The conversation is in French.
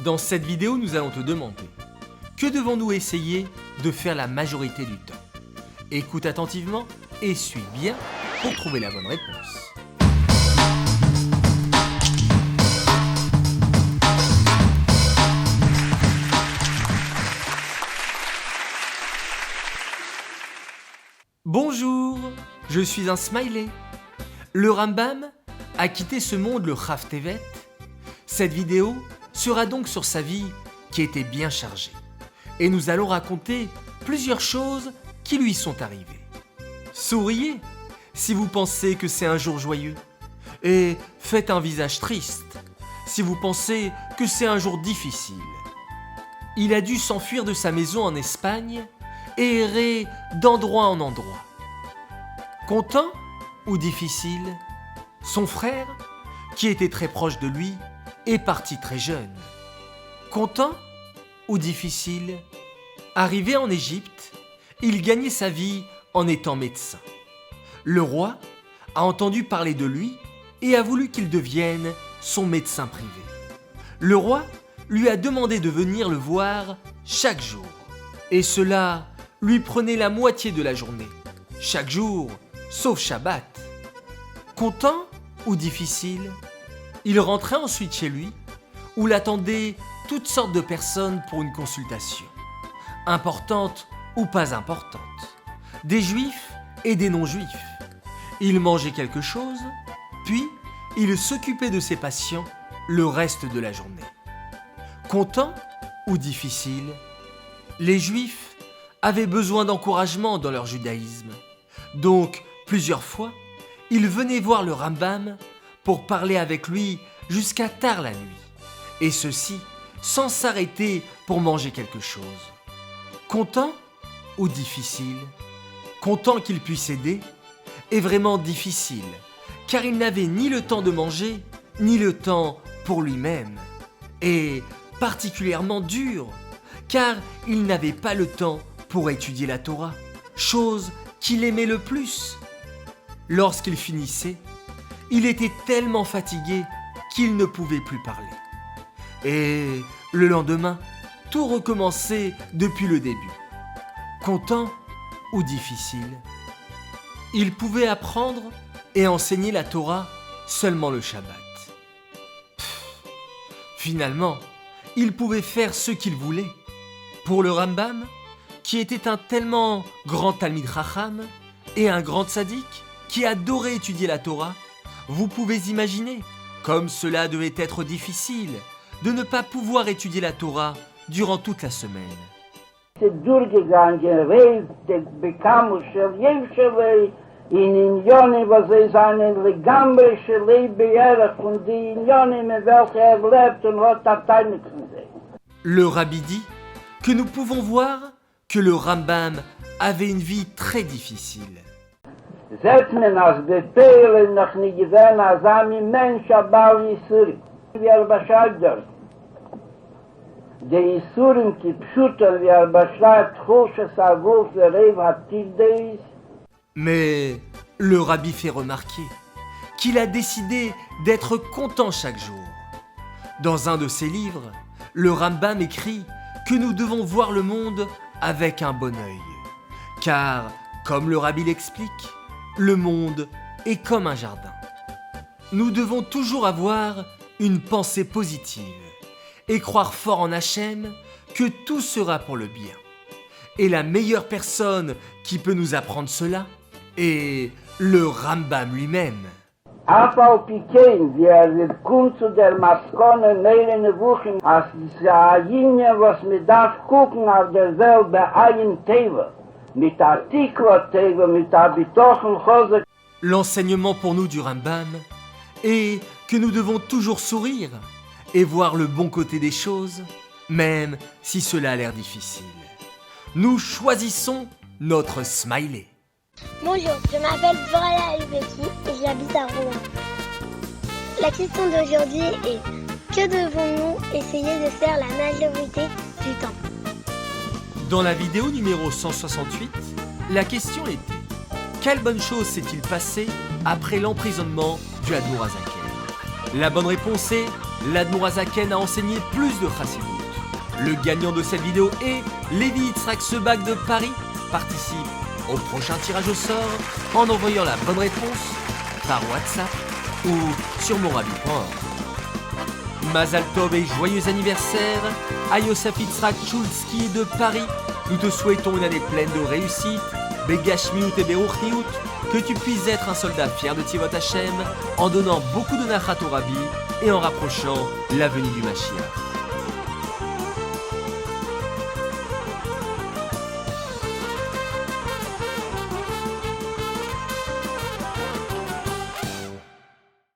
Dans cette vidéo, nous allons te demander que devons-nous essayer de faire la majorité du temps? Écoute attentivement et suis bien pour trouver la bonne réponse. Bonjour, je suis un smiley. Le Rambam a quitté ce monde le Chaf Tevet. Cette vidéo sera donc sur sa vie qui était bien chargée. Et nous allons raconter plusieurs choses qui lui sont arrivées. Souriez si vous pensez que c'est un jour joyeux. Et faites un visage triste si vous pensez que c'est un jour difficile. Il a dû s'enfuir de sa maison en Espagne et errer d'endroit en endroit. Content ou difficile? Son frère, qui était très proche de lui, est parti très jeune. Content ou difficile? Arrivé en Égypte, il gagnait sa vie en étant médecin. Le roi a entendu parler de lui et a voulu qu'il devienne son médecin privé. Le roi lui a demandé de venir le voir chaque jour. Et cela lui prenait la moitié de la journée. Chaque jour, sauf Shabbat. Content ou difficile? Il rentrait ensuite chez lui, où l'attendaient toutes sortes de personnes pour une consultation. Importantes ou pas importantes. Des juifs et des non-juifs. Il mangeait quelque chose, puis il s'occupait de ses patients le reste de la journée. Content ou difficile? Les juifs avaient besoin d'encouragement dans leur judaïsme. Donc, plusieurs fois, il venait voir le Rambam pour parler avec lui jusqu'à tard la nuit. Et ceci sans s'arrêter pour manger quelque chose. Content ou difficile? Content qu'il puisse aider est vraiment difficile, car il n'avait ni le temps de manger, ni le temps pour lui-même. Et particulièrement dur, car il n'avait pas le temps pour étudier la Torah, chose qu'il aimait le plus. Lorsqu'il finissait, il était tellement fatigué qu'il ne pouvait plus parler. Et le lendemain, tout recommençait depuis le début. Content ou difficile? Il pouvait apprendre et enseigner la Torah seulement le Shabbat. Finalement, il pouvait faire ce qu'il voulait. Pour le Rambam, qui était un tellement grand Talmid Chacham et un grand tzaddik qui adorait étudier la Torah, vous pouvez imaginer comme cela devait être difficile de ne pas pouvoir étudier la Torah durant toute la semaine. Le Rabbi dit que nous pouvons voir que le Rambam avait une vie très difficile. Mais le Rabbi fait remarquer qu'il a décidé d'être content chaque jour. Dans un de ses livres, le Rambam écrit que nous devons voir le monde avec un bon œil. Car, comme le Rabbi l'explique, le monde est comme un jardin. Nous devons toujours avoir une pensée positive et croire fort en Hachem que tout sera pour le bien. Et la meilleure personne qui peut nous apprendre cela est le Rambam lui-même. L'enseignement pour nous du Rambam est que nous devons toujours sourire et voir le bon côté des choses, même si cela a l'air difficile. Nous choisissons notre smiley. Bonjour, je m'appelle Dvoraya Alubeki et j'habite à Rouen. La question d'aujourd'hui est: que devons-nous essayer de faire la majorité du temps? Dans la vidéo numéro 168, la question était: quelle bonne chose s'est-il passé après l'emprisonnement du Admour HaZaken? La bonne réponse est l'Admorazaken a enseigné plus de chassidut. Le gagnant de cette vidéo est Lévi Yitzhak Sebag de Paris. Participe au prochain tirage au sort en envoyant la bonne réponse par WhatsApp ou sur monrabi.org. Mazal Tov et joyeux anniversaire à Yosef Yitzhak Chulski de Paris. Nous te souhaitons une année pleine de réussite, Begashmiut et Beruchniut, que tu puisses être un soldat fier de Tivot Hashem en donnant beaucoup de nachat au Rabbi et en rapprochant la venue du Mashiach.